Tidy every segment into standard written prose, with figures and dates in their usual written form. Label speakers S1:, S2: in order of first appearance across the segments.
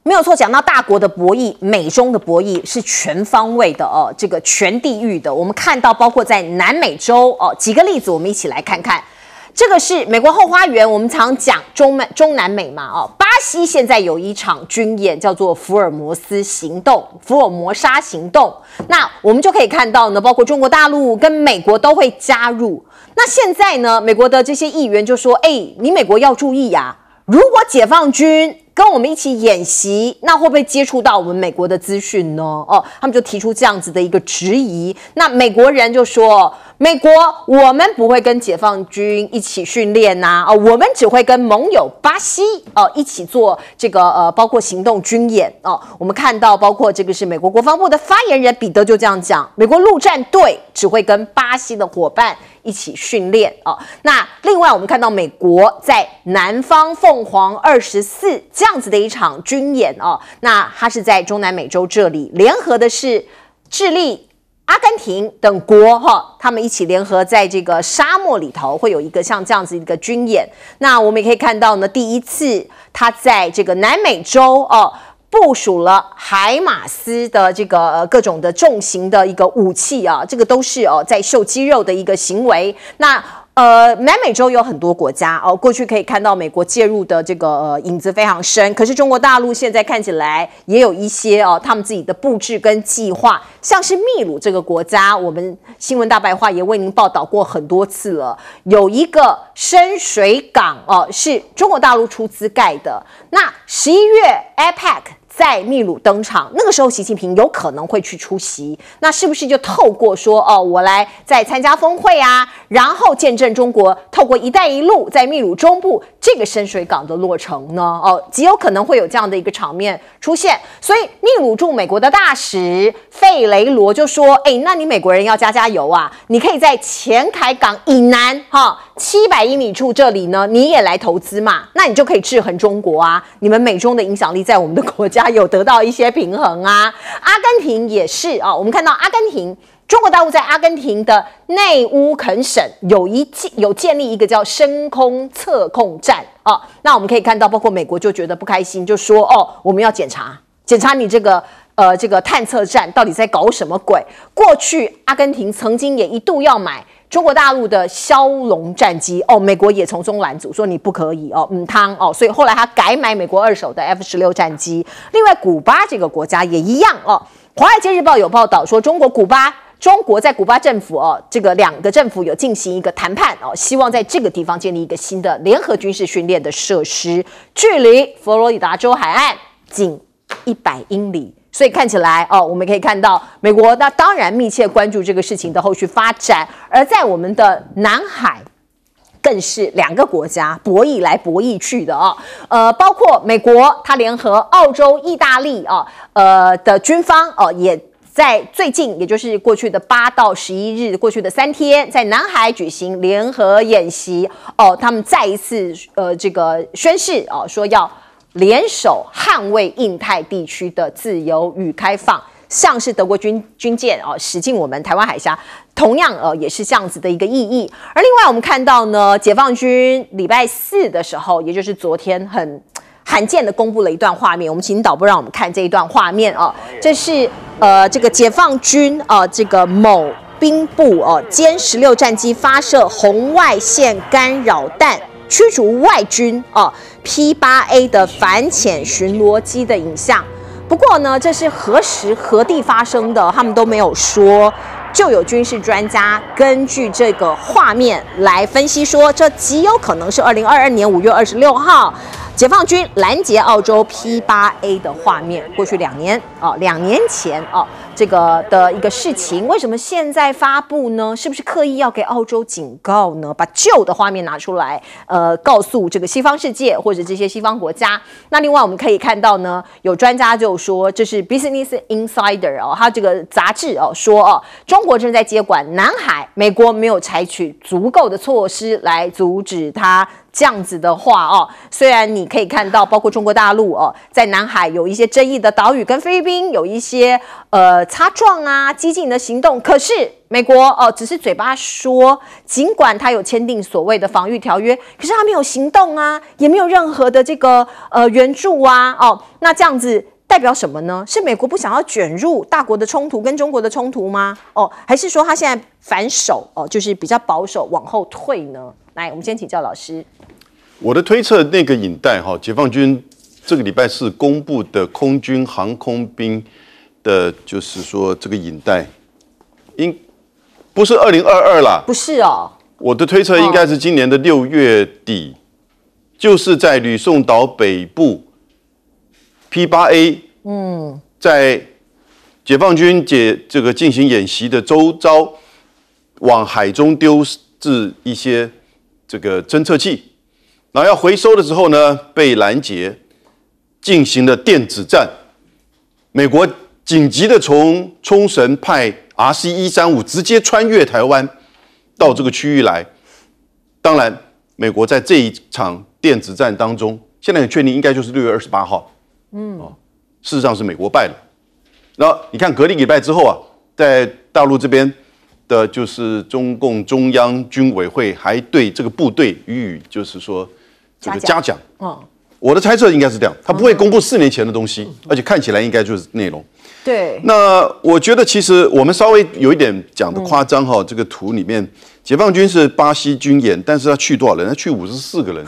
S1: 没有错，讲到大国的博弈，美中的博弈是全方位的哦，这个全地域的。我们看到，包括在南美洲哦，几个例子，我们一起来看看。这个是美国后花园，我们常讲中南美嘛哦。巴西现在有一场军演，叫做福尔摩沙行动。那我们就可以看到呢，包括中国大陆跟美国都会加入。那现在呢，美国的这些议员就说：“哎，你美国要注意呀，如果解放军跟我们一起演习，那会不会接触到我们美国的资讯呢？”哦，他们就提出这样子的一个质疑。那美国人就说：“美国，我们不会跟解放军一起训练呐，我们只会跟盟友巴西一起做这个包括行动军演哦。”我们看到，包括这个是美国国防部的发言人彼得就这样讲：“美国陆战队只会跟巴西的伙伴一起训练哦。”那另外，我们看到美国在南方凤凰24这样子的一场军演哦，那它是在中南美洲这里联合的是智利、阿根廷等国哈，他们一起联合在这个沙漠里头会有一个像这样子一个军演。那我们也可以看到呢，第一次他在这个南美洲哦部署了海马斯的这个各种的重型的一个武器啊，这个都是在秀肌肉的一个行为。那南美洲有很多国家哦，过去可以看到美国介入的这个影子非常深，可是中国大陆现在看起来也有一些他们自己的布置跟计划，像是秘鲁这个国家，我们新闻大白话也为您报道过很多次了，有一个深水港是中国大陆出资盖的。那11月 APEC在秘鲁登场，那个时候习近平有可能会去出席，那是不是就透过说我来再参加峰会啊，然后见证中国透过一带一路在秘鲁中部这个深水港的落成呢？极有可能会有这样的一个场面出现。所以秘鲁驻美国的大使费雷罗就说：“那你美国人要加油啊，你可以在前凯港以南700英里处这里呢，你也来投资嘛，那你就可以制衡中国啊，你们美中的影响力在我们的国家有得到一些平衡啊。”阿根廷也是我们看到阿根廷，中国大陆在阿根廷的内乌肯省有建立一个叫深空测控站那我们可以看到，包括美国就觉得不开心，就说我们要检查你这个探测站到底在搞什么鬼。过去阿根廷曾经也一度要买中国大陆的枭龙战机美国也从中拦阻，说你不可以所以后来他改买美国二手的 F-16战机。另外古巴这个国家也一样华尔街日报有报道说，中国在古巴政府这个两个政府有进行一个谈判希望在这个地方建立一个新的联合军事训练的设施，距离佛罗里达州海岸仅100英里。所以看起来我们可以看到美国那当然密切关注这个事情的后续发展，而在我们的南海更是两个国家博弈来博弈去的包括美国它联合澳洲、意大利的军方也在最近，也就是过去的8到11日，过去的3天，在南海举行联合演习他们再一次这个宣誓说要联手捍卫印太地区的自由与开放，像是德国军舰驶进我们台湾海峡，同样也是这样子的一个意义。而另外我们看到呢，解放军礼拜4的时候，也就是昨天很罕见的公布了一段画面，我们请导播让我们看这一段画面这是这个解放军这个某兵部歼16战机发射红外线干扰弹，驱逐外军P-8A 的反潜巡逻机的影像。不过呢，这是何时何地发生的，他们都没有说。就有军事专家根据这个画面来分析说，这极有可能是2022年5月26号解放军拦截澳洲 P-8A 的画面。过去2年2年前这个的一个事情，为什么现在发布呢？是不是刻意要给澳洲警告呢？把旧的画面拿出来告诉这个西方世界或者这些西方国家。那另外我们可以看到呢，有专家就说，这是 Business Insider 他这个杂志说中国正在接管南海，美国没有采取足够的措施来阻止它这样子的话哦，虽然你可以看到，包括中国大陆哦，在南海有一些争议的岛屿，跟菲律宾有一些擦撞啊、激进的行动，可是美国哦，只是嘴巴说，尽管他有签订所谓的防御条约，可是他没有行动啊，也没有任何的这个援助啊，哦，那这样子代表什么呢？是美国不想要卷入大国的冲突跟中国的冲突吗？哦，还是说他现在反手哦，就是比较保守往后退呢？来，我们先请教老师。
S2: 我的推测，那个影带哈，解放军这个礼拜四公布的空军航空兵的，就是说这个影带，不是2022啦，
S1: 不是哦。
S2: 我的推测应该是今年的6月底，就是在吕宋岛北部 P8A， 在解放军这个进行演习的周遭，往海中丢置一些这个侦测器。然后要回收的时候呢，被拦截，进行了电子战。美国紧急的从冲绳派 RC-135直接穿越台湾到这个区域来。当然，美国在这一场电子战当中，现在很确定应该就是6月28号。事实上是美国败了。然后你看隔了一个礼拜之后啊，在大陆这边的就是中共中央军委会还对这个部队予以就是说这个嘉奖。我的猜测应该是这样，他不会公布4年前的东西，而且看起来应该就是内容。
S1: 对。
S2: 那我觉得其实我们稍微有一点讲的夸张哈，这个图里面解放军是巴西军演，但是他去多少人？他去54个人。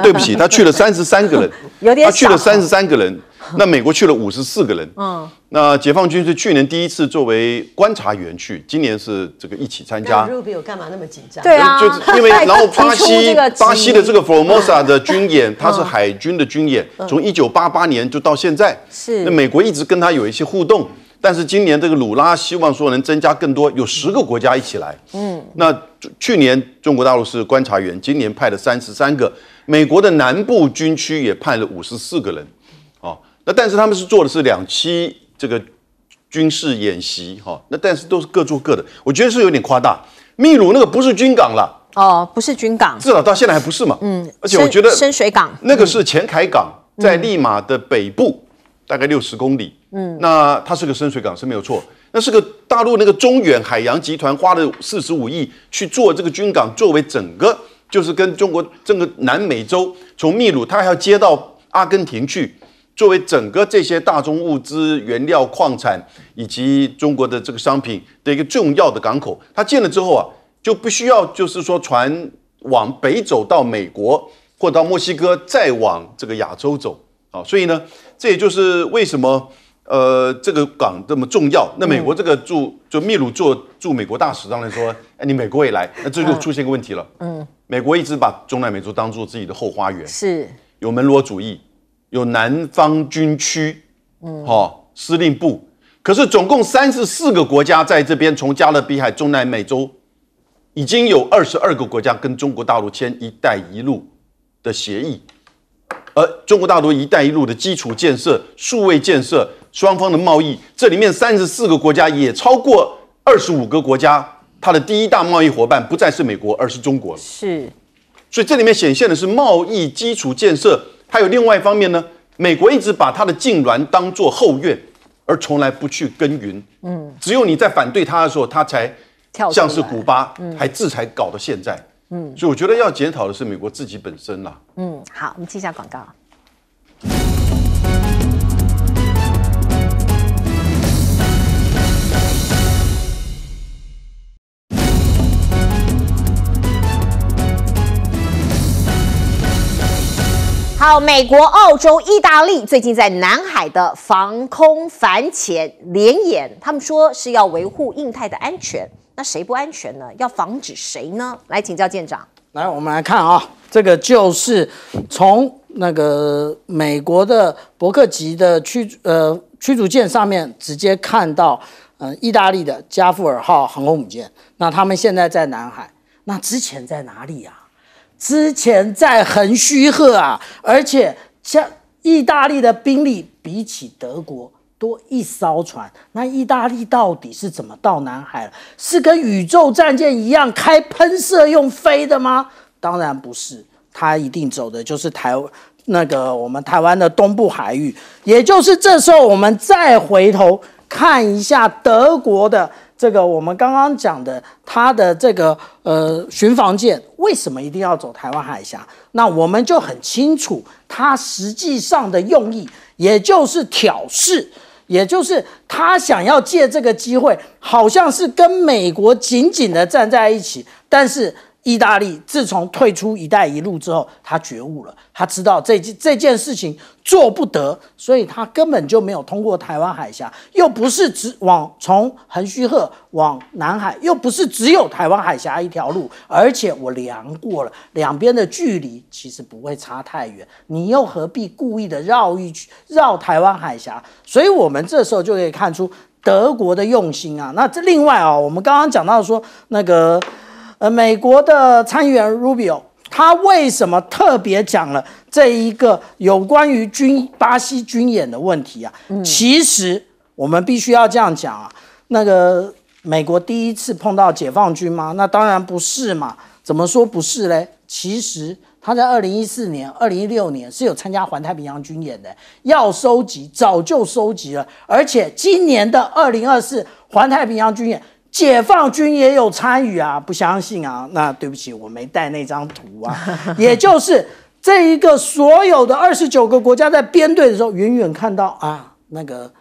S2: 对不起，他去了33个人。
S1: 有点少。
S2: 他去了33个人。那美国去了54个人，那解放军是去年第一次作为观察员去，今年是这个一起参加。
S3: Rubio 干嘛那么紧张？
S1: 对啊，
S2: 就是因为然后巴西的这个 Formosa 的军演，它是海军的军演，从1988年就到现在。
S1: 是。
S2: 那美国一直跟他有一些互动，但是今年这个鲁拉希望说能增加更多，有10个国家一起来。那去年中国大陆是观察员，今年派了33个，美国的南部军区也派了54个人。那但是他们是做的是2期这个军事演习，那但是都是各做各的，我觉得是有点夸大。秘鲁那个不是军港了，
S1: 不是军港，
S2: 至少到现在还不是嘛。而且我觉得
S1: 深水港
S2: 那个是前凯港，在利马的北部，大概60公里。那它是个深水港是没有错，那是个大陆那个中远海洋集团花了45亿去做这个军港，作为整个就是跟中国整个南美洲，从秘鲁它还要接到阿根廷去。作为整个这些大宗物资、原料、矿产以及中国的这个商品的一个重要的港口，它建了之后啊，就不需要就是说船往北走到美国或到墨西哥，再往这个亚洲走啊。所以呢，这也就是为什么这个港这么重要。那美国这个就秘鲁驻美国大使当然说，你美国也来，那这就出现一个问题了。美国一直把中南美洲当作自己的后花园，
S1: 是
S2: 有门罗主义。有南方军区，司令部，可是总共34个国家在这边，从加勒比海、中南美洲，已经有22个国家跟中国大陆签“一带一路”的协议，而中国大陆“一带一路”的基础建设、数位建设、双方的贸易，这里面34个国家也超过25个国家，它的第一大贸易伙伴不再是美国，而是中国了。
S1: 是，
S2: 所以这里面显现的是贸易基础建设。还有另外一方面呢，美国一直把他的痉挛当作后院，而从来不去耕耘。只有你在反对他的时候，他才像是古巴，还制裁搞到现在。所以我觉得要检讨的是美国自己本身啦。
S1: 好，我们接一下广告。好，美国、澳洲、意大利最近在南海的防空反潜联演，他们说是要维护印太的安全。那谁不安全呢？要防止谁呢？来请教舰长。
S3: 来，我们来看啊，这个就是从那个美国的伯克级的驱逐舰上面直接看到，意大利的加富尔号航空母舰。那他们现在在南海，那之前在哪里啊？之前在横须贺啊，而且像意大利的兵力比起德国多1艘船，那意大利到底是怎么到南海了？是跟宇宙战舰一样开喷射用飞的吗？当然不是，它一定走的就是我们台湾的东部海域，也就是这时候我们再回头看一下德国的这个我们刚刚讲的它的这个巡防舰为什么一定要走台湾海峡？那我们就很清楚它实际上的用意，也就是挑事。也就是他想要借这个机会，好像是跟美国紧紧的站在一起，但是意大利自从退出“一带一路”之后，他觉悟了，他知道这件事情做不得，所以他根本就没有通过台湾海峡，又不是从横须贺往南海，又不是只有台湾海峡一条路，而且我量过了，两边的距离其实不会差太远，你又何必故意的绕台湾海峡？所以我们这时候就可以看出德国的用心啊。那这另外啊，我们刚刚讲到说那个。美国的参议员 Rubio， 他为什么特别讲了这一个有关于巴西军演的问题啊？其实我们必须要这样讲啊，那个美国第一次碰到解放军吗？那当然不是嘛。怎么说不是嘞？其实他在2014年、2016年是有参加环太平洋军演的，要收集早就收集了，而且今年的2024环太平洋军演。解放军也有参与啊，不相信啊？那对不起，我没带那张图啊。也就是这一个所有的29个国家在编队的时候，远远看到啊，那个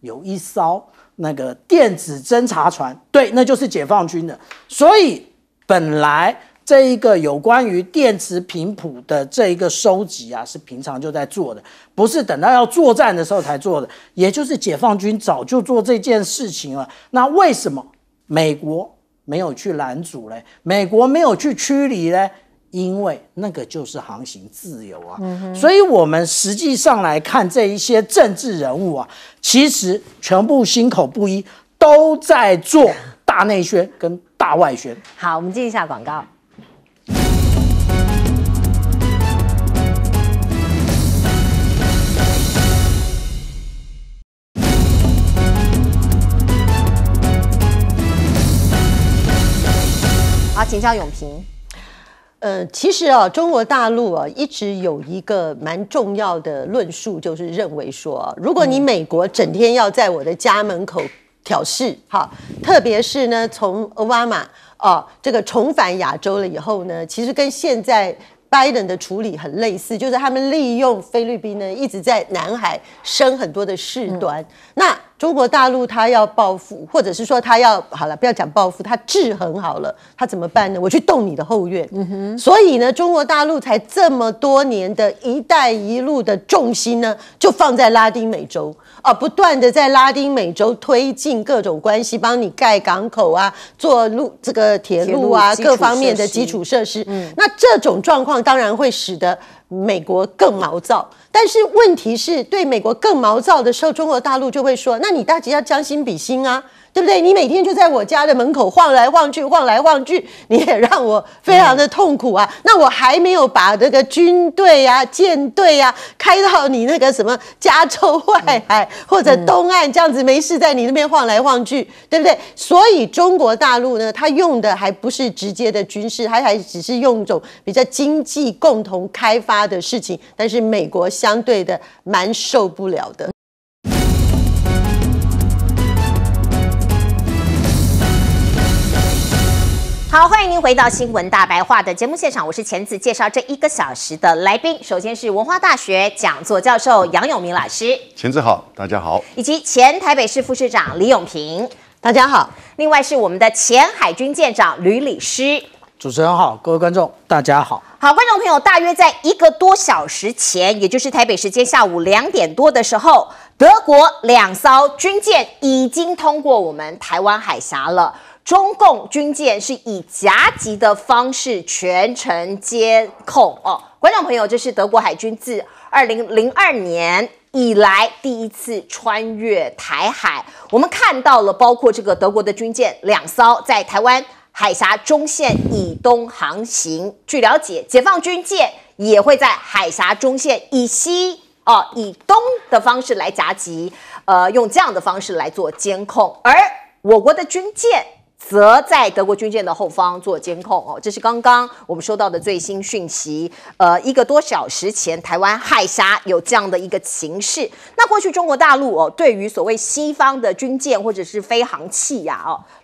S3: 有一艘那个电子侦察船，对，那就是解放军的。所以本来这一个有关于电磁频谱的这一个收集啊，是平常就在做的，不是等到要作战的时候才做的。也就是解放军早就做这件事情了。那为什么？美国没有去拦阻嘞，美国没有去驱离嘞，因为那个就是航行自由啊。所以我们实际上来看这一些政治人物啊，其实全部心口不一，都在做大内宣跟大外宣。
S1: 好，我们进一下广告。好，请教永平。
S4: 其实啊，中国大陆啊一直有一个蛮重要的论述，就是认为说啊，如果你美国整天要在我的家门口挑事，哈，特别是呢从奥巴马这个重返亚洲了以后呢，其实跟现在拜登的处理很类似，就是他们利用菲律宾呢一直在南海生很多的事端。那中国大陆他要报复，或者是说他要好了，不要讲报复，他制衡好了，他怎么办呢？我去动你的后院。所以呢，中国大陆才这么多年的一带一路的重心呢，就放在拉丁美洲不断的在拉丁美洲推进各种关系，帮你盖港口啊，做这个铁路啊，各方面的基础设施。那这种状况当然会使得美国更毛躁，但是问题是对美国更毛躁的时候，中国大陆就会说，那你大家要将心比心啊，对不对？你每天就在我家的门口晃来晃去，晃来晃去，你也让我非常的痛苦啊。那我还没有把这个军队啊、舰队啊开到你那个什么加州外海或者东岸，这样子没事在你那边晃来晃去，对不对？所以中国大陆呢，它用的还不是直接的军事，它还只是用一种比较经济共同开发的事情，但是美国相对的蛮受不了的。
S1: 好，欢迎您回到新闻大白话的节目现场，我是钱子，介绍这1个小时的来宾。首先是文化大学讲座教授杨永明老师，
S2: 钱子好，大家好，
S1: 以及前台北市副市长李永平，
S4: 大家好。
S1: 另外是我们的前海军舰长吕礼诗。
S3: 主持人好，各位观众大家好。
S1: 好，观众朋友，大约在1个多小时前，也就是台北时间下午2点多的时候，德国2艘军舰已经通过我们台湾海峡了。中共军舰是以夹击的方式全程监控观众朋友，这是德国海军自2002年以来第一次穿越台海。我们看到了，包括这个德国的军舰2艘在台湾海峡中线以东航行。据了解，解放军舰也会在海峡中线以西以东的方式来夹击，用这样的方式来做监控。而我国的军舰则在德国军舰的后方做监控哦，这是刚刚我们收到的最新讯息。1个多小时前，台湾海峡有这样的一个情势。那过去中国大陆哦，对于所谓西方的军舰或者是飞航器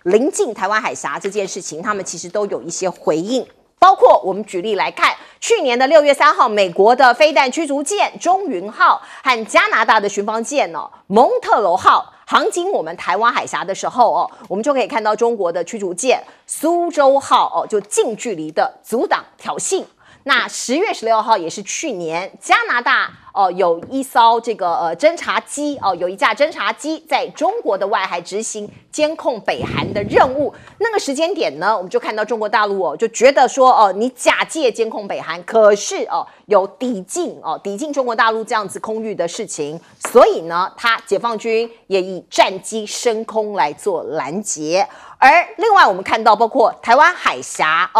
S1: 临近台湾海峡这件事情，他们其实都有一些回应。包括我们举例来看，去年的6月3号，美国的飞弹驱逐舰中云号和加拿大的巡防舰蒙特娄号航经我们台湾海峡的时候我们就可以看到中国的驱逐舰苏州号就近距离的阻挡挑衅。那10月16号也是去年，加拿大有一艘这个侦察机有一架侦察机在中国的外海执行监控北韩的任务。那个时间点呢，我们就看到中国大陆就觉得说你假借监控北韩，可是有抵近中国大陆这样子空域的事情，所以呢，解放军也以战机升空来做拦截。而另外我们看到，包括台湾海峡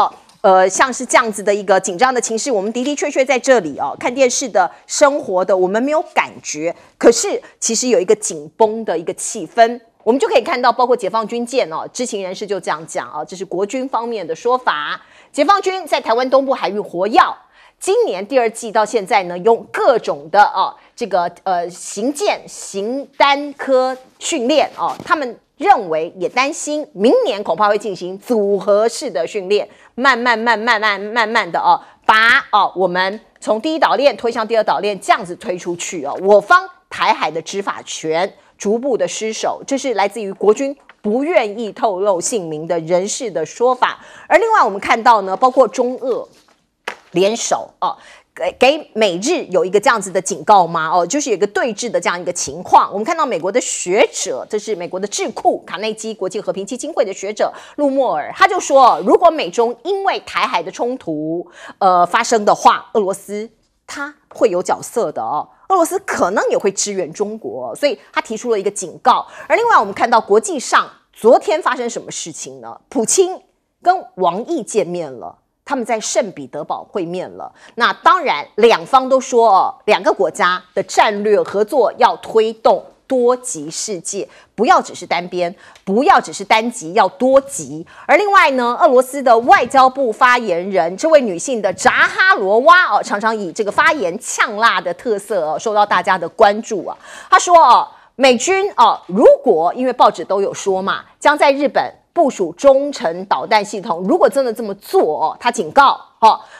S1: 像是这样子的一个紧张的情势，我们的确在这里看电视的生活的我们没有感觉，可是其实有一个紧绷的一个气氛，我们就可以看到，包括解放军舰知情人士就这样讲这是国军方面的说法，解放军在台湾东部海域活跃，今年第2季到现在呢，用各种的这个行舰行单科训练他们认为也担心明年恐怕会进行组合式的训练，慢慢的把我们从第1岛链推向第2岛链，这样子推出去我方台海的执法权逐步的失守，这是来自于国军不愿意透露姓名的人士的说法。而另外我们看到呢，包括中俄联手给美日有一个这样子的警告吗？就是有一个对峙的这样一个情况。我们看到美国的学者，这是美国的智库卡内基国际和平基金会的学者路莫尔，他就说，如果美中因为台海的冲突发生的话，俄罗斯他会有角色的俄罗斯可能也会支援中国，所以他提出了一个警告。而另外我们看到国际上昨天发生什么事情呢？普京跟王毅见面了，他们在圣彼得堡会面了。那当然两方都说两个国家的战略合作要推动多极世界，不要只是单边，不要只是单极，要多极。而另外呢，俄罗斯的外交部发言人这位女性的扎哈罗娃常常以这个发言呛辣的特色受到大家的关注她说美军如果因为报纸都有说嘛，将在日本部署中程导弹系统，如果真的这么做他警告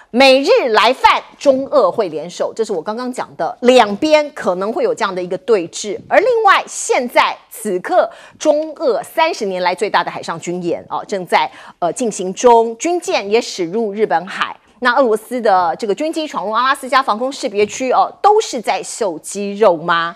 S1: 美日来犯，中俄会联手，这是我刚刚讲的，两边可能会有这样的一个对峙。而另外，现在此刻中俄30年来最大的海上军演正在进行中，军舰也驶入日本海。那俄罗斯的这个军机闯入阿拉斯加防空识别区都是在秀肌肉吗？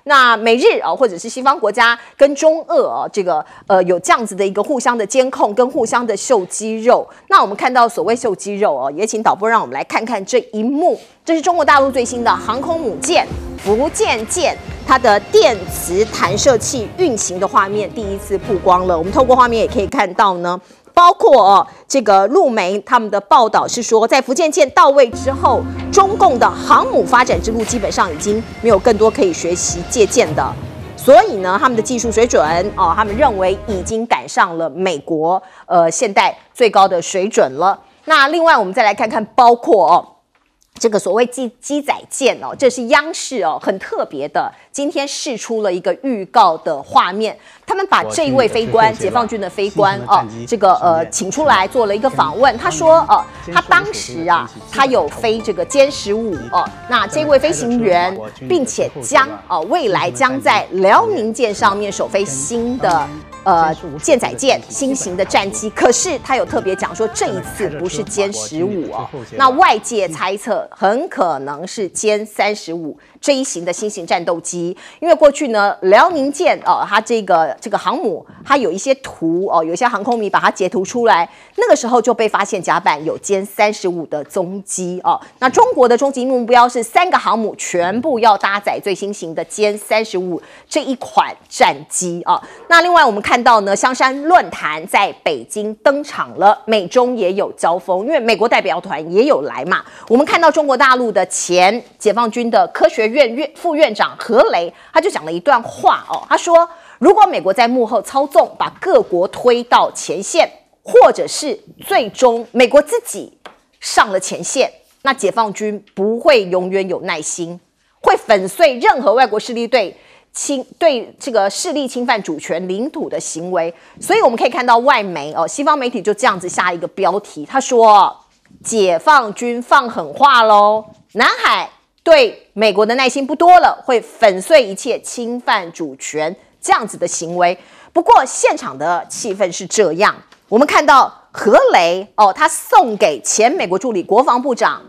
S1: 那美日或者是西方国家跟中俄这个有这样子的一个互相的监控跟互相的秀肌肉。那我们看到所谓秀肌肉也请导播让我们来看看这一幕，这是中国大陆最新的航空母舰福建舰，它的电磁弹射器运行的画面第一次曝光了。我们透过画面也可以看到呢，包括这个陆媒他们的报道是说，在福建舰到位之后，中共的航母发展之路基本上已经没有更多可以学习借鉴的，所以呢，他们的技术水准他们认为已经赶上了美国现代最高的水准了。那另外我们再来看看，包括这个所谓机载舰这是央视很特别的，今天释出了一个预告的画面，他们把这一位飞官，解放军的飞官这个请出来做了一个访问。他说他当时他有飞这个歼15那这位飞行员，并且将未来将在辽宁舰上面首飞新的舰载舰新型的战机，可是他有特别讲说这一次不是歼15那外界猜测很可能是歼35这一型的新型战斗机，因为过去呢辽宁舰它这个航母它有一些图有一些航空迷把它截图出来，那个时候就被发现甲板有歼35的踪迹那中国的终极目标是3个航母全部要搭载最新型的歼35这一款战机那另外我们看到呢，香山论坛在北京登场了，美中也有交锋，因为美国代表团也有来嘛。我们看到中国大陆的前解放军的科学院副院长何雷，他就讲了一段话他说，如果美国在幕后操纵，把各国推到前线，或者是最终美国自己上了前线，那解放军不会永远有耐心，会粉碎任何外国势力对这个势力侵犯主权领土的行为。所以我们可以看到外媒西方媒体就这样子下一个标题，他说解放军放狠话喽，南海对美国的耐心不多了，会粉碎一切侵犯主权这样子的行为。不过现场的气氛是这样，我们看到何雷他送给前美国助理国防部长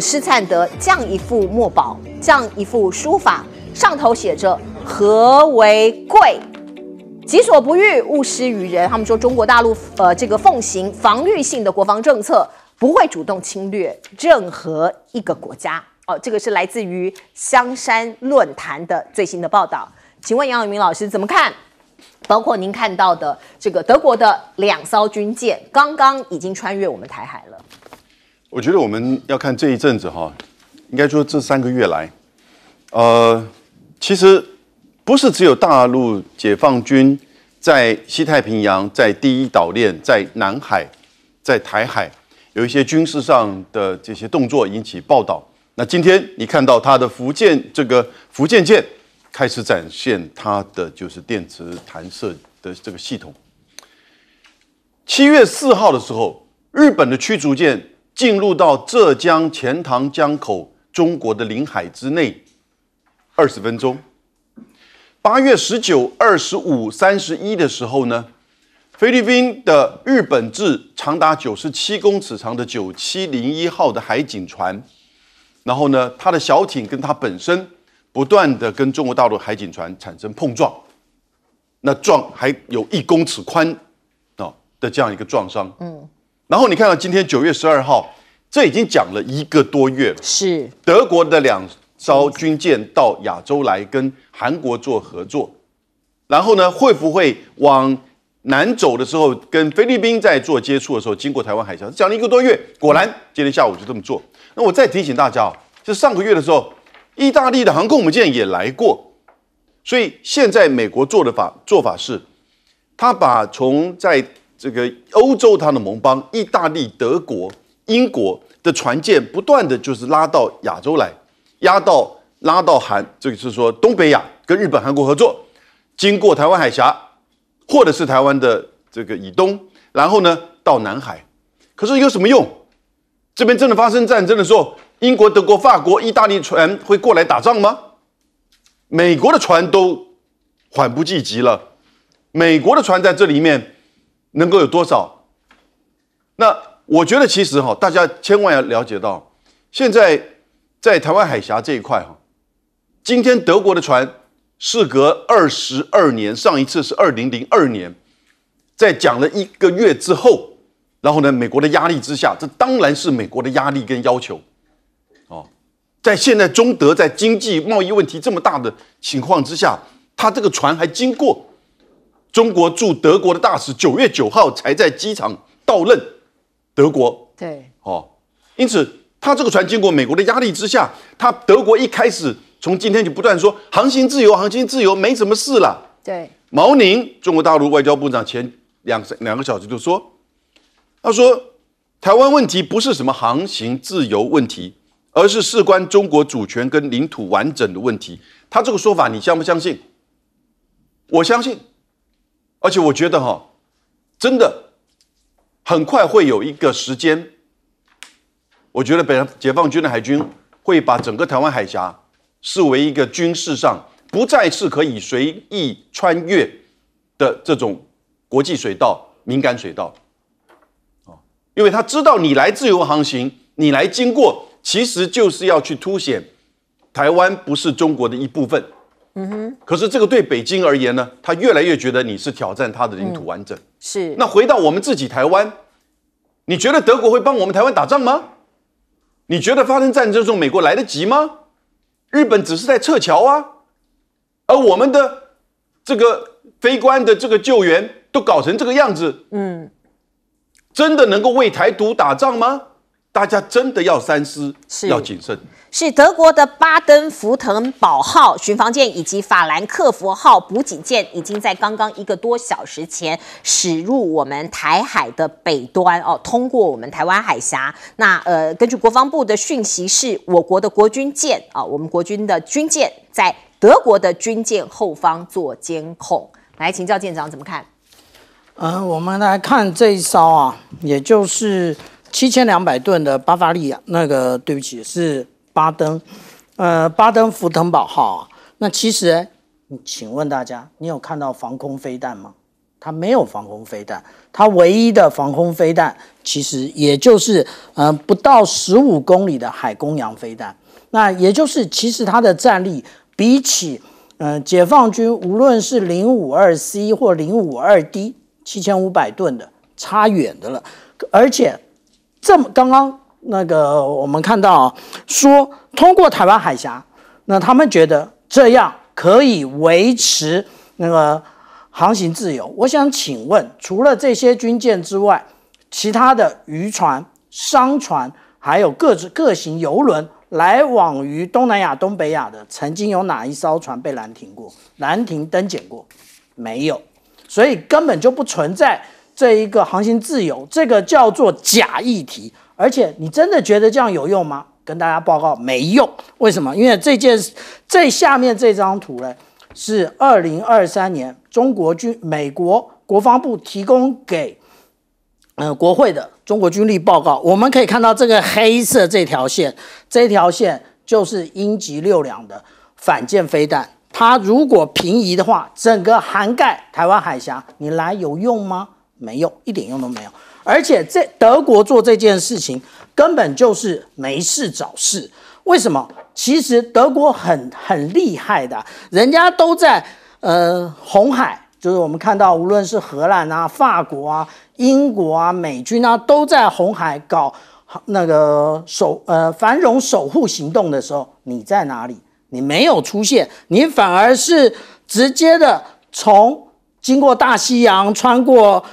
S1: 施灿德这样一副墨宝，这样一副书法，上头写着和为贵，己所不欲，勿施于人。他们说中国大陆奉行防御性的国防政策，不会主动侵略任何一个国家。这个是来自于香山论坛的最新的报道。请问杨永明老师怎么看？包括您看到的这个德国的2艘军舰，刚刚已经穿越我们台海了。
S2: 我觉得我们要看这一阵子应该说这3个月来，其实不是只有大陆解放军在西太平洋、在第一岛链、在南海、在台海有一些军事上的这些动作引起报道。那今天你看到它的福建舰开始展现它的就是电磁弹射的这个系统。7月4号的时候，日本的驱逐舰进入到浙江钱塘江口中国的领海之内20分钟。8月19、25、31的时候呢，菲律宾的日本制长达97公尺长的9701号的海警船，然后呢，它的小艇跟它本身不断的跟中国大陆海警船产生碰撞，那还有1公尺宽的这样一个撞伤。然后你看到今天9月12号，这已经讲了1个多月了。
S1: 是
S2: 德国的2艘军舰到亚洲来跟韩国做合作，然后呢，会不会往南走的时候跟菲律宾在做接触的时候，经过台湾海峡，讲了1个多月，果然今天下午就这么做。那我再提醒大家就上个月的时候，意大利的航空母舰也来过，所以现在美国做法是，他把从在这个欧洲它的盟邦意大利、德国、英国的船舰不断的就是拉到亚洲来，拉到这个是说东北亚跟日本、韩国合作，经过台湾海峡或者是台湾的这个以东，然后呢到南海。可是有什么用？这边真的发生战争的时候，英国、德国、法国、意大利船会过来打仗吗？美国的船都缓不济急了，美国的船在这里面能够有多少？那我觉得其实大家千万要了解到，现在在台湾海峡这一块今天德国的船事隔22年，上一次是2002年，在讲了1个月之后，然后呢，美国的压力之下，这当然是美国的压力跟要求。在现在中德在经济贸易问题这么大的情况之下，他这个船还经过中国驻德国的大使9月9号才在机场到任德国。
S1: 对，
S2: 因此他这个船经过美国的压力之下，他德国一开始从今天就不断说航行自由，航行自由，没什么事了。
S1: 对，
S2: 毛宁中国大陆外交部长前两个小时就说，他说台湾问题不是什么航行自由问题，而是事关中国主权跟领土完整的问题。他这个说法你相不相信？我相信，而且我觉得真的很快会有一个时间，我觉得解放军的海军会把整个台湾海峡视为一个军事上不再是可以随意穿越的这种国际水道、敏感水道。因为他知道你来自由航行，你来经过，其实就是要去凸显台湾不是中国的一部分。可是这个对北京而言呢，他越来越觉得你是挑战他的领土完整。
S1: 是。
S2: 那回到我们自己台湾，你觉得德国会帮我们台湾打仗吗？你觉得发生战争的时候美国来得及吗？日本只是在撤侨啊，而我们的这个飞官的这个救援都搞成这个样子，真的能够为台独打仗吗？大家真的要三思，要谨慎。
S1: 是德国的巴登福腾堡号巡防舰以及法兰克福号补给舰已经在刚刚1个多小时前驶入我们台海的北端哦，通过我们台湾海峡。那根据国防部的讯息是，我国的国军舰啊，我们国军的军舰在德国的军舰后方做监控。来请教舰长怎么看？
S3: 我们来看这一艘啊，也就是7200吨的巴伐利亚，对不起是巴登福腾堡号啊。那其实，请问大家，你有看到防空飞弹吗？它没有防空飞弹，它唯一的防空飞弹其实也就是不到15公里的海公扬飞弹。那也就是其实它的战力比起解放军无论是052C 或052D 7500吨的差远的了，而且刚刚我们看到啊，说通过台湾海峡，那他们觉得这样可以维持航行自由。我想请问，除了这些军舰之外，其他的渔船、商船，还有各型邮轮来往于东南亚、东北亚的，曾经有哪一艘船被拦停过、拦停登检过？没有，所以根本就不存在这一个航行自由，这个叫做假议题。而且你真的觉得这样有用吗？跟大家报告没用。为什么？因为最下面这张图呢，是2023年美国国防部提供给国会的中国军力报告。我们可以看到这个黑色这条线就是鹰击6两的反舰飞弹。它如果平移的话，整个涵盖台湾海峡，你来有用吗？没用，一点用都没有。而且德国做这件事情根本就是没事找事。为什么？其实德国很厉害的，人家都在红海，就是我们看到无论是荷兰啊、法国啊、英国啊、美军啊，都在红海搞繁荣守护行动的时候，你在哪里？你没有出现，你反而是直接的经过大西洋，穿过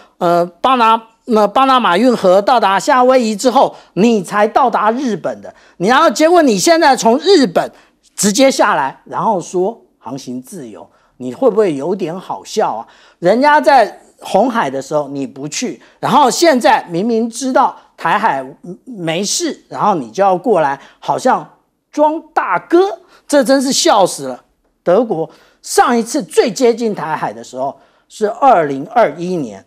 S3: 巴拿马运河到达夏威夷之后，你才到达日本的。然后结果你现在从日本直接下来，然后说航行自由，你会不会有点好笑啊？人家在红海的时候你不去，然后现在明明知道台海没事，然后你就要过来，好像装大哥，这真是笑死了。德国上一次最接近台海的时候是2021年。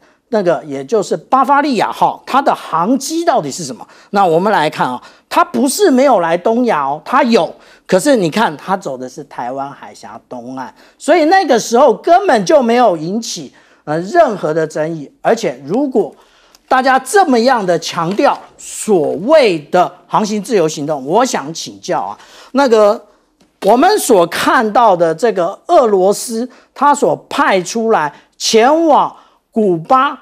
S3: 也就是巴伐利亚号，它的航机到底是什么？那我们来看啊，它不是没有来东亚哦，它有，可是你看它走的是台湾海峡东岸，所以那个时候根本就没有引起任何的争议。而且如果大家这么样的强调所谓的航行自由行动，我想请教啊，我们所看到的这个俄罗斯，他所派出来前往古巴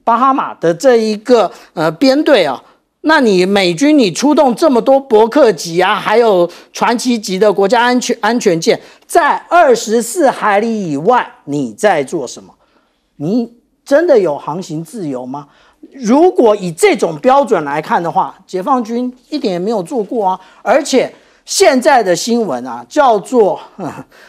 S3: 哈马的这一个编队啊，那你美军你出动这么多伯克级啊，还有传奇级的国家安全舰，在24海里以外，你在做什么？你真的有航行自由吗？如果以这种标准来看的话，解放军一点也没有做过啊，而且现在的新闻啊，叫做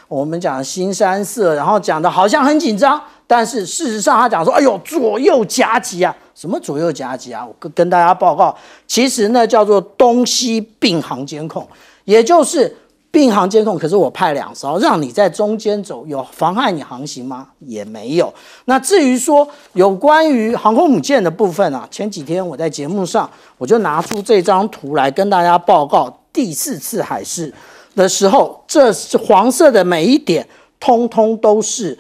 S3: 我们讲新三色，然后讲的好像很紧张。但是事实上，他讲说：“哎呦，左右夹击啊！什么左右夹击啊？我跟大家报告，其实呢叫做东西并航监控，也就是并航监控。可是我派2艘，让你在中间走，有妨害你航行吗？也没有。那至于说有关于航空母舰的部分啊，前几天我在节目上我就拿出这张图来跟大家报告第4次海试的时候，这是黄色的每一点，通通都是。”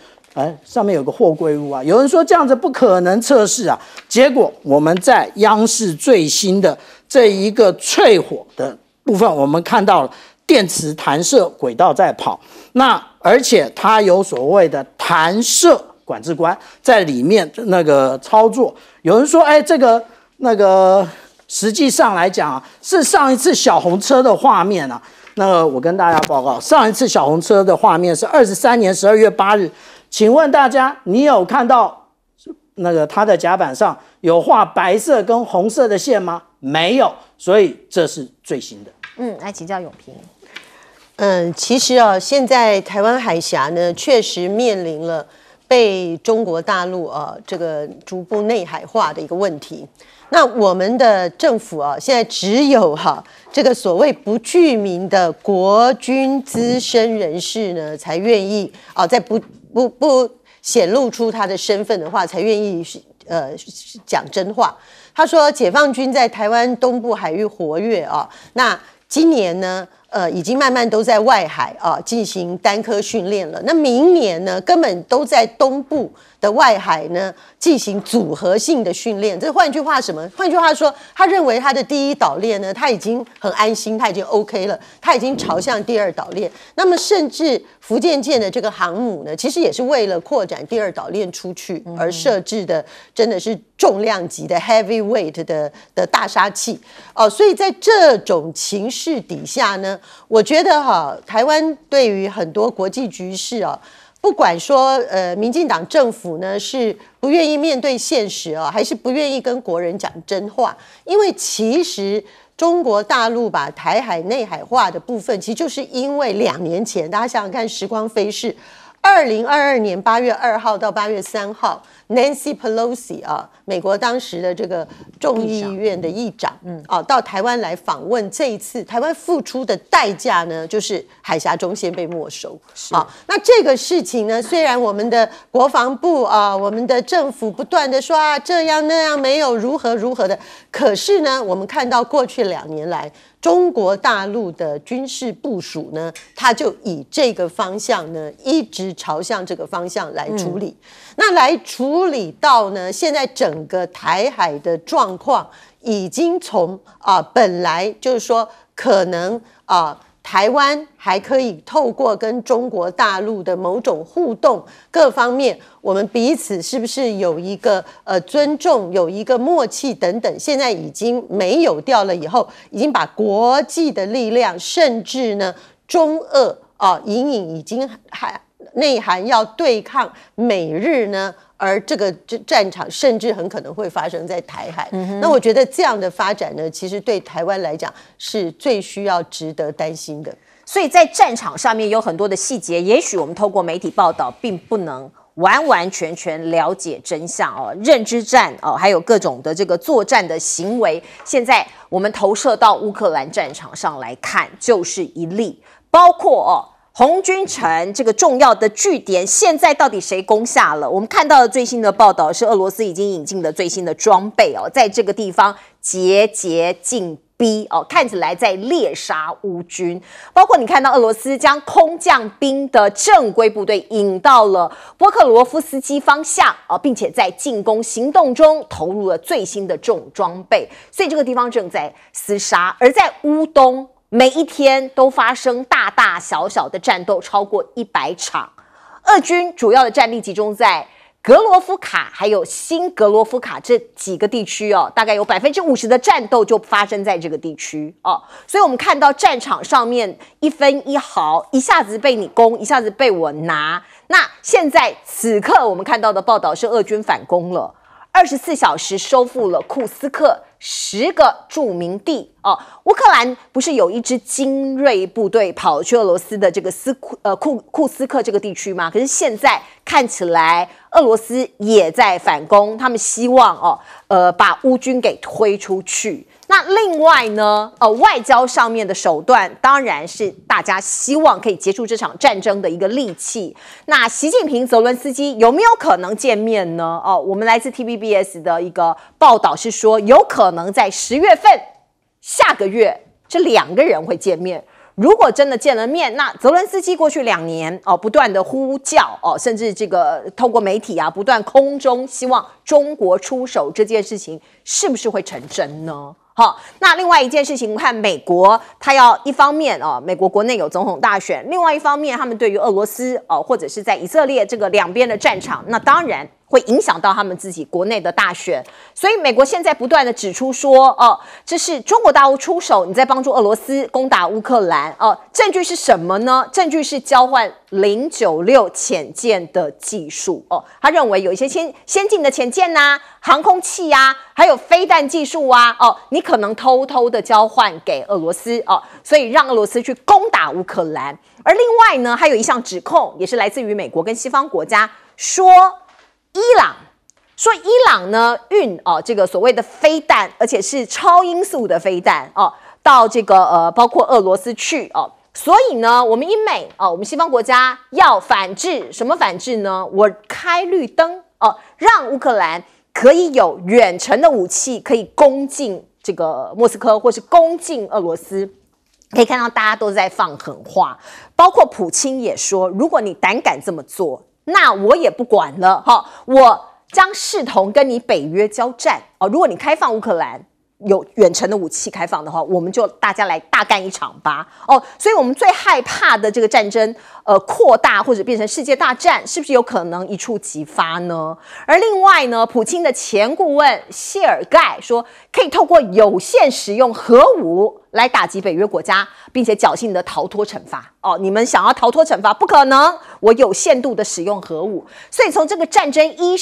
S3: 上面有个货柜屋啊，有人说这样子不可能测试啊，结果我们在央视最新的这一个淬火的部分，我们看到了电磁弹射轨道在跑，那而且它有所谓的弹射管制官在里面操作。有人说，这个实际上来讲啊，是上一次小红车的画面啊。我跟大家报告，上一次小红车的画面是23年12月8日。请问大家，你有看到它的甲板上有画白色跟红色的线吗？没有，所以这是最新的。
S1: 来请教永平。
S4: 其实啊，现在台湾海峡呢，确实面临了被中国大陆这个逐步内海化的一个问题。那我们的政府啊，现在只有这个所谓不具名的国军资深人士呢，才愿意在不显露出他的身份的话，才愿意讲真话。他说，解放军在台湾东部海域活跃那今年呢，已经慢慢都在外海进行单科训练了。那明年呢，根本都在东部的外海呢进行组合性的训练。这换句话什么？换句话说，他认为他的第一岛链呢，他已经很安心，他已经 OK 了，他已经朝向第二岛链。那么甚至福建舰的这个航母呢，其实也是为了扩展第二岛链出去而设置的，真的是重量级的 heavyweight 的大杀器所以在这种情势底下呢，我觉得台湾对于很多国际局势不管说民进党政府呢是不愿意面对现实还是不愿意跟国人讲真话，因为其实中国大陆把台海内海化的部分，其实就是因为2年前，大家想想看，时光飞逝，2022年8月2号到8月3号 ，Nancy Pelosi 美国当时的这个众议院的议长，到台湾来访问。这一次台湾付出的代价呢，就是海峡中线被没收。那这个事情呢，虽然我们的国防部我们的政府不断的说这样那样没有如何如何的，可是呢，我们看到过去2年来，中国大陆的军事部署呢，它就以这个方向呢，一直朝向这个方向来处理。那来处理到呢，现在整个台海的状况已经从本来就是说可能台湾还可以透过跟中国大陆的某种互动各方面，我们彼此是不是有一个尊重，有一个默契等等，现在已经没有掉了。以后已经把国际的力量，甚至呢中俄隐隐已经内涵要对抗美日呢，而这个战场甚至很可能会发生在台海。那我觉得这样的发展呢，其实对台湾来讲是最需要值得担心的。
S1: 所以在战场上面有很多的细节，也许我们透过媒体报道并不能完全了解真相认知战还有各种的这个作战的行为，现在我们投射到乌克兰战场上来看，就是一例，包括红军城这个重要的据点，现在到底谁攻下了？我们看到的最新的报道是，俄罗斯已经引进了最新的装备在这个地方节进逼看起来在猎杀乌军。包括你看到俄罗斯将空降兵的正规部队引到了波克罗夫斯基方向并且在进攻行动中投入了最新的重装备，所以这个地方正在厮杀。而在乌东，每一天都发生大大小小的战斗，超过100场。俄军主要的战力集中在格罗夫卡还有新格罗夫卡这几个地区大概有50%的战斗就发生在这个地区所以我们看到战场上面一分一毫，一下子被你攻，一下子被我拿。那现在此刻我们看到的报道是，俄军反攻了，24小时收复了库斯克10个著名地乌克兰不是有一支精锐部队跑去俄罗斯的这个库斯克这个地区吗？可是现在看起来俄罗斯也在反攻，他们希望把乌军给推出去。那另外呢外交上面的手段当然是大家希望可以结束这场战争的一个利器。那习近平、泽伦斯基有没有可能见面呢？我们来自 TVBS 的一个报道是说，有可能在10月份下个月这2个人会见面。如果真的见了面，那泽伦斯基过去2年不断的呼叫甚至这个透过媒体不断空中希望中国出手这件事情，是不是会成真呢？那另外一件事情，我们看美国，他要一方面美国国内有总统大选，另外一方面他们对于俄罗斯或者是在以色列这个两边的战场，那当然会影响到他们自己国内的大选，所以美国现在不断的指出说，这是中国大陆出手，你在帮助俄罗斯攻打乌克兰，证据是什么呢？证据是交换096潜舰的技术，他认为有一些先进的潜舰呐、航空器啊，还有飞弹技术啊，你可能偷偷的交换给俄罗斯，所以让俄罗斯去攻打乌克兰。而另外呢，还有一项指控，也是来自于美国跟西方国家，说伊朗呢运这个所谓的飞弹，而且是超音速的飞弹到这个包括俄罗斯去所以呢，我们英美我们西方国家要反制，什么反制呢？我开绿灯让乌克兰可以有远程的武器，可以攻进这个莫斯科，或是攻进俄罗斯。可以看到大家都在放狠话，包括普京也说，如果你胆敢这么做，那我也不管了我将视同跟你北约交战如果你开放乌克兰有远程的武器开放的话，我们就大家来大干一场吧所以我们最害怕的这个战争扩大或者变成世界大战，是不是有可能一触即发呢？而另外呢，普京的前顾问谢尔盖说，可以透过有限使用核武来打击北约国家，并且侥幸的逃脱惩罚你们想要逃脱惩罚不可能，我有限度的使用核武。所以从这个战争一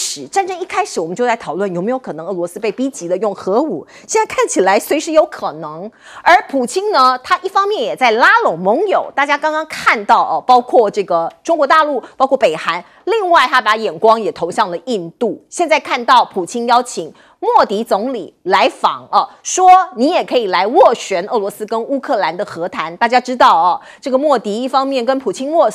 S1: 开始，我们就在讨论有没有可能俄罗斯被逼急了用核武，现在看起来随时有可能。而普京呢，他一方面也在拉拢盟友，大家刚刚看到包括这个中国大陆，包括北韩，另外他把眼光也投向了印度。现在看到普京邀请莫迪总理来访说你也可以来斡旋俄罗斯跟乌克兰的和谈。大家知道这个莫迪一方面跟普京握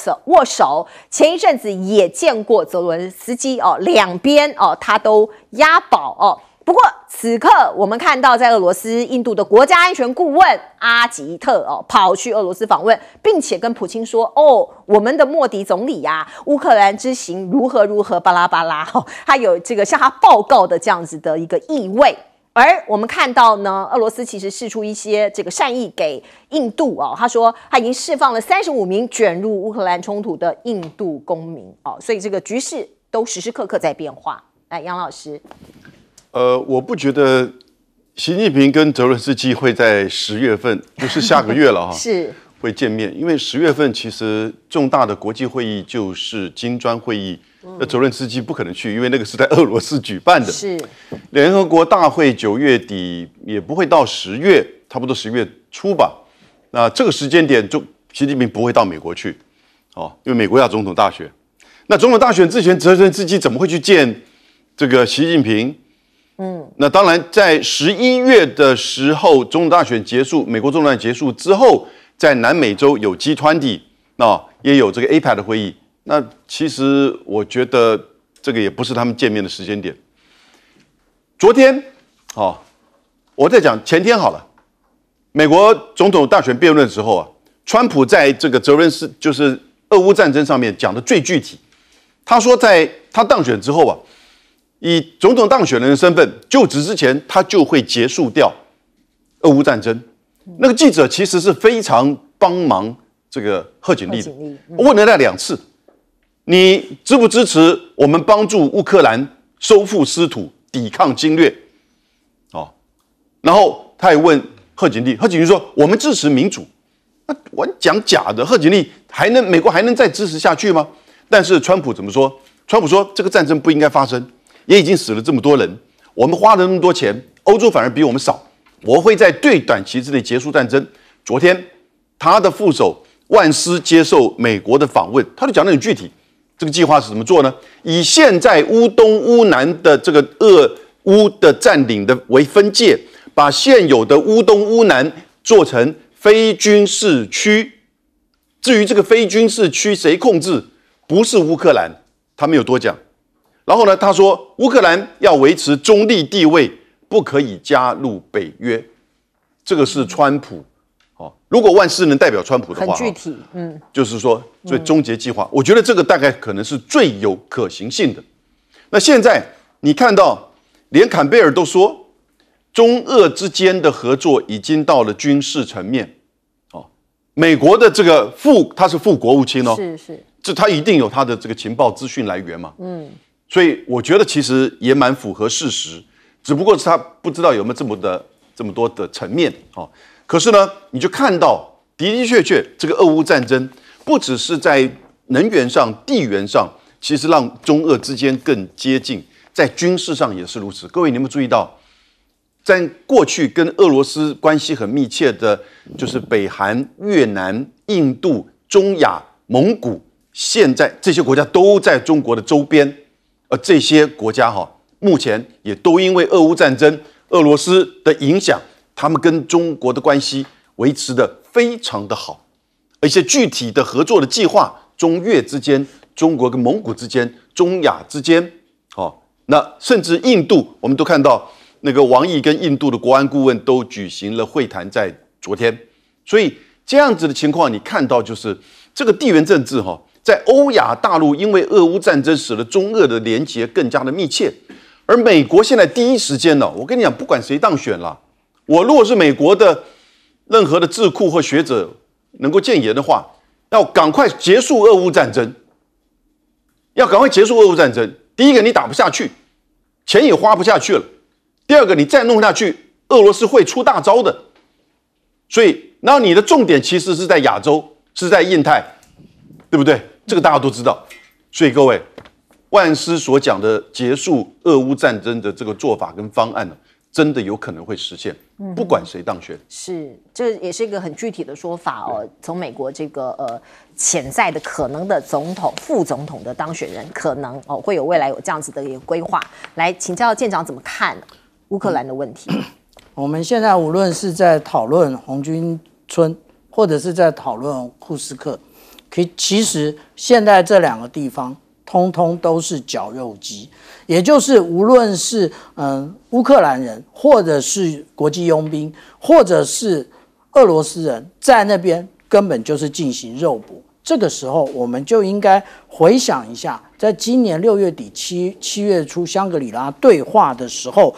S1: 手，前一阵子也见过泽伦斯基两边他都押宝不过此刻我们看到，在俄罗斯，印度的国家安全顾问阿吉特跑去俄罗斯访问，并且跟普京说我们的莫迪总理乌克兰之行如何巴拉巴拉他有这个向他报告的这样子的一个意味。而我们看到呢，俄罗斯其实释出一些这个善意给印度他说他已经释放了35名卷入乌克兰冲突的印度公民所以这个局势都时时刻刻在变化。来，杨老师。
S2: 我不觉得习近平跟泽伦斯基会在10月份，就是下个月了
S1: 是
S2: 会见面，因为10月份其实重大的国际会议就是金砖会议，那泽伦斯基不可能去，因为那个是在俄罗斯举办的。
S1: 是
S2: 联合国大会9月底也不会到10月，差不多10月初吧。那这个时间点，习近平不会到美国去，因为美国要总统大选。那总统大选之前，泽伦斯基怎么会去见这个习近平？那当然，在11月的时候，总统大选结束，美国总统大选结束之后，在南美洲有 G20， 也有这个 APEC 的会议。那其实我觉得这个也不是他们见面的时间点。昨天，我在讲前天好了，美国总统大选辩论的时候川普在这个就是俄乌战争上面讲的最具体。他说，在他当选之后以总统当选人的身份就职之前，他就会结束掉俄乌战争。那个记者其实是非常帮忙这个贺锦丽的，我问了他2次，你支不支持我们帮助乌克兰收复失土、抵抗侵略？然后他也问贺锦丽，贺锦丽说我们支持民主。那我讲假的，贺锦丽美国还能再支持下去吗？但是川普怎么说？川普说这个战争不应该发生。也已经死了这么多人，我们花了那么多钱，欧洲反而比我们少。我会在最短期之内结束战争。昨天，他的副手万斯接受美国的访问，他就讲得很具体。这个计划是怎么做呢？以现在乌东、乌南的这个俄乌的占领的为分界，把现有的乌东、乌南做成非军事区。至于这个非军事区谁控制，不是乌克兰，他没有多讲。然后呢，他说乌克兰要维持中立地位，不可以加入北约。这个是川普如果万斯能代表川普的话，
S1: 很具体，
S2: 就是说最终结计划，我觉得这个大概可能是最有可行性的。那现在你看到，连坎贝尔都说，中俄之间的合作已经到了军事层面。美国的这个他是副国务卿
S1: 是，
S2: 这他一定有他的这个情报资讯来源嘛。所以我觉得其实也蛮符合事实，只不过是他不知道有没有这么多的层面哦。可是呢，你就看到的的确确这个俄乌战争不只是在能源上、地缘上，其实让中俄之间更接近，在军事上也是如此。各位，你有没有注意到，在过去跟俄罗斯关系很密切的，就是北韩、越南、印度、中亚、蒙古，现在这些国家都在中国的周边，而这些国家目前也都因为俄乌战争、俄罗斯的影响，他们跟中国的关系维持得非常的好，而且具体的合作的计划，中越之间、中国跟蒙古之间、中亚之间，那甚至印度，我们都看到那个王毅跟印度的国安顾问都举行了会谈，在昨天。所以这样子的情况，你看到就是这个地缘政治在欧亚大陆，因为俄乌战争使得中俄的连结更加的密切。而美国现在第一时间呢，我跟你讲，不管谁当选了，我如果是美国的任何的智库或学者能够建言的话，要赶快结束俄乌战争，要赶快结束俄乌战争。第一个，你打不下去，钱也花不下去了；第二个，你再弄下去，俄罗斯会出大招的。所以，然后你的重点其实是在亚洲，是在印太，对不对？这个大家都知道。所以各位，万斯所讲的结束俄乌战争的这个做法跟方案呢，真的有可能会实现，不管谁当选。
S1: 是，这也是一个很具体的说法哦。从美国这个潜在的可能的总统、副总统的当选人，可能会有未来有这样子的一个规划。来请教舰长怎么看乌克兰的问题？
S3: 我们现在无论是在讨论红军村，或者是在讨论库斯克，其实现在这两个地方通通都是绞肉机，也就是无论是乌克兰人，或者是国际佣兵，或者是俄罗斯人，在那边根本就是进行肉搏。这个时候，我们就应该回想一下，在今年6月底7月初香格里拉对话的时候，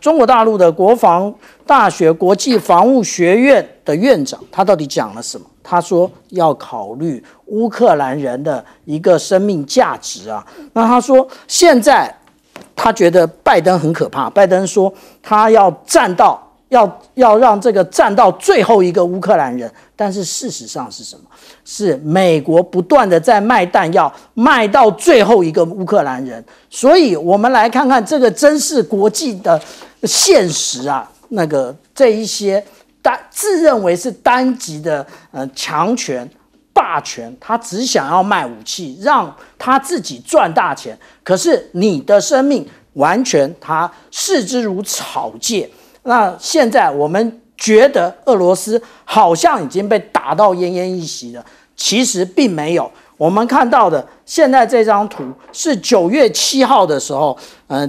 S3: 中国大陆的国防大学国际防务学院的院长，他到底讲了什么？他说要考虑乌克兰人的一个生命价值啊。那他说现在他觉得拜登很可怕，拜登说他要战到要让这个战到最后一个乌克兰人，但是事实上是什么？是美国不断的在卖弹药，卖到最后一个乌克兰人。所以我们来看看这个真是国际的现实啊，这一些自认为是单极的强权霸权，他只想要卖武器，让他自己赚大钱。可是你的生命完全他视之如草芥。那现在我们觉得俄罗斯好像已经被打到奄奄一息了，其实并没有。我们看到的现在这张图是9月7号的时候，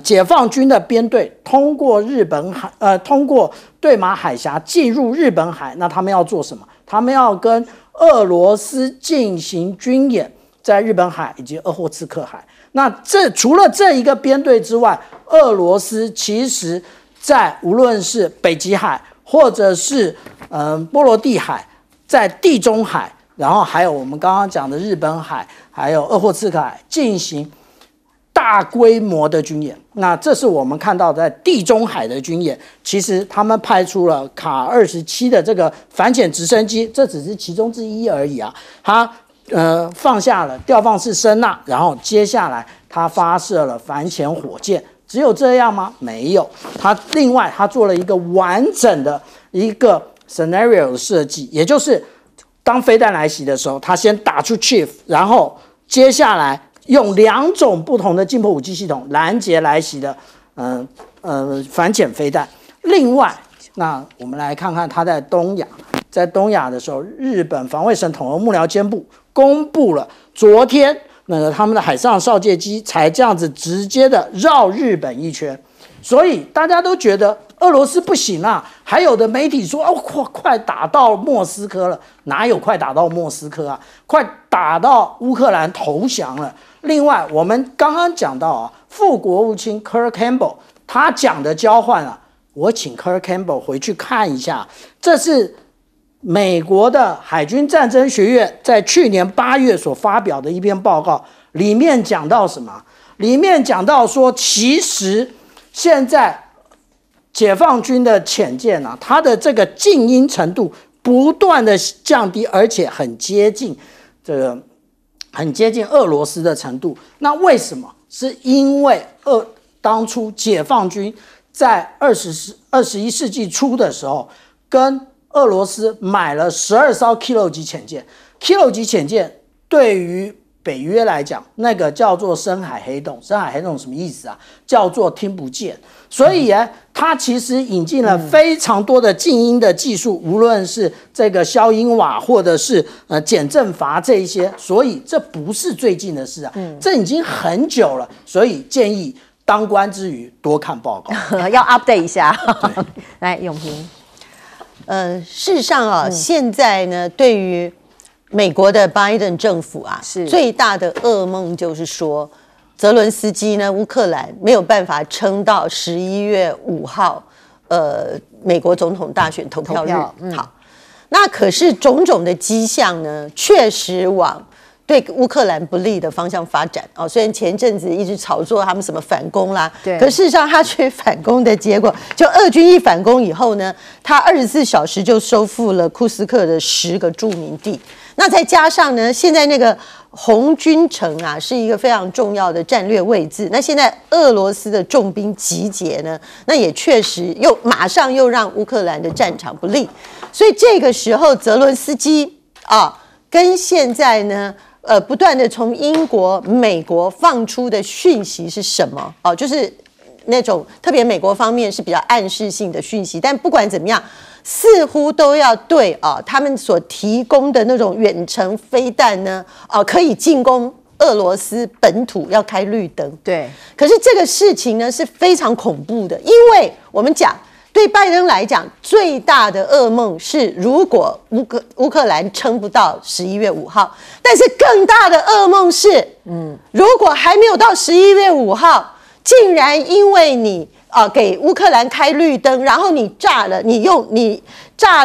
S3: 解放军的编队通过通过对马海峡进入日本海。那他们要做什么？他们要跟俄罗斯进行军演，在日本海以及鄂霍次克海。那除了这一个编队之外，俄罗斯其实在无论是北极海，或者是波罗的海，在地中海，然后还有我们刚刚讲的日本海，还有鄂霍次克海进行大规模的军演。那这是我们看到在地中海的军演，其实他们派出了卡27的这个反潜直升机，这只是其中之一而已啊。它放下了吊放式声呐，然后接下来它发射了反潜火箭。只有这样吗？没有，另外他做了一个完整的一个 scenario 的设计，也就是当飞弹来袭的时候，他先打出 chief， 然后接下来用2种不同的近迫武器系统拦截来袭的反潜飞弹。另外，那我们来看看他在东亚的时候，日本防卫省统合幕僚监部公布了昨天他们的海上哨戒机才这样子直接的绕日本一圈。所以大家都觉得俄罗斯不行啊，还有的媒体说快打到莫斯科了，哪有快打到莫斯科啊？快打到乌克兰投降了。另外，我们刚刚讲到啊，副国务卿 Kurt Campbell 他讲的交换啊，我请 Kurt Campbell 回去看一下，这是美国的海军战争学院在去年8月所发表的一篇报告，里面讲到什么？里面讲到说，其实现在解放军的潜舰啊，它的这个静音程度不断的降低，而且很接近俄罗斯的程度。那为什么？是因为当初解放军在21世纪初的时候，跟俄罗斯买了12艘 Kilo 级潜舰。Kilo 级潜舰对于北约来讲，那个叫做深海黑洞。深海黑洞什么意思啊？叫做听不见。所以呢，它其实引进了非常多的静音的技术，无论是这个消音瓦或者是减震阀这一些。所以这不是最近的事啊，这已经很久了。所以建议当官之余多看报告，
S1: 要 update 一下。来，永平。
S4: 事实上啊，现在呢，对于美国的拜登政府啊，最大的噩梦就是说，泽伦斯基呢，乌克兰没有办法撑到11月5号，美国总统大选投票日。好，那可是种种的迹象呢，确实往对乌克兰不利的方向发展哦。虽然前阵子一直炒作他们什么反攻啦，
S1: 对，
S4: 可事实上他去反攻的结果，就俄军一反攻以后呢，他24小时就收复了库斯克的10个著名地。那再加上呢，现在那个红军城啊，是一个非常重要的战略位置。那现在俄罗斯的重兵集结呢，那也确实马上又让乌克兰的战场不利。所以这个时候，泽伦斯基啊，跟现在呢，不断的从英国、美国放出的讯息是什么？哦，就是那种特别美国方面是比较暗示性的讯息，但不管怎么样，似乎都要对他们所提供的那种远程飞弹呢，可以进攻俄罗斯本土要开绿灯。
S1: 对，
S4: 可是这个事情呢是非常恐怖的，因为我们讲对拜登来讲，最大的噩梦是如果乌克兰撑不到11月5号，但是更大的噩梦是，如果还没有到11月5号，竟然因为你给乌克兰开绿灯，然后你炸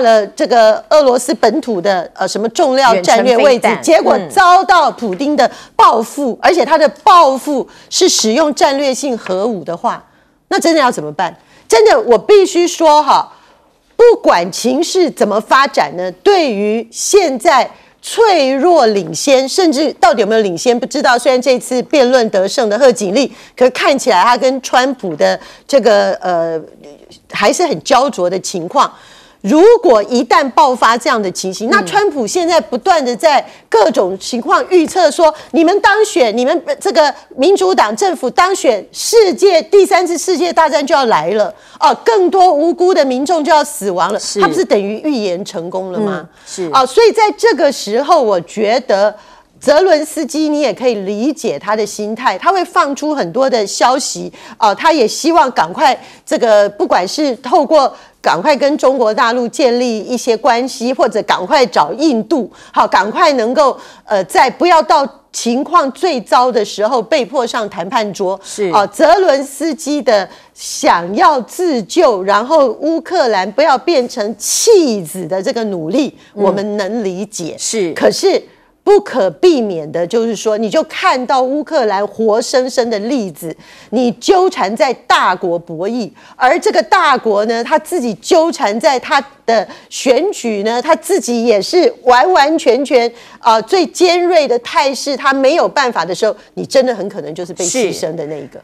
S4: 了这个俄罗斯本土的什么重要战略位置，结果遭到普丁的报复，而且他的报复是使用战略性核武的话，那真的要怎么办？真的，我必须说不管情势怎么发展呢，对于现在脆弱领先，甚至到底有没有领先不知道。虽然这次辩论得胜的贺锦丽，可是看起来他跟川普的这个还是很焦灼的情况。如果一旦爆发这样的情形，那川普现在不断的在各种情况预测说，你们当选，你们这个民主党政府当选，第3次世界大战就要来了更多无辜的民众就要死亡了，他不是等于预言成功了吗？所以在这个时候，我觉得泽伦斯基你也可以理解他的心态，他会放出很多的消息他也希望赶快这个不管是透过赶快跟中国大陆建立一些关系，或者赶快找印度，好，赶快能够在不要到情况最糟的时候被迫上谈判桌。泽伦斯基的想要自救，然后乌克兰不要变成弃子的这个努力，我们能理解。可是不可避免的就是说，你就看到乌克兰活生生的例子，你纠缠在大国博弈，而这个大国呢，他自己纠缠在他的选举呢，他自己也是完完全全最尖锐的态势，他没有办法的时候，你真的很可能就是被牺牲的那一个。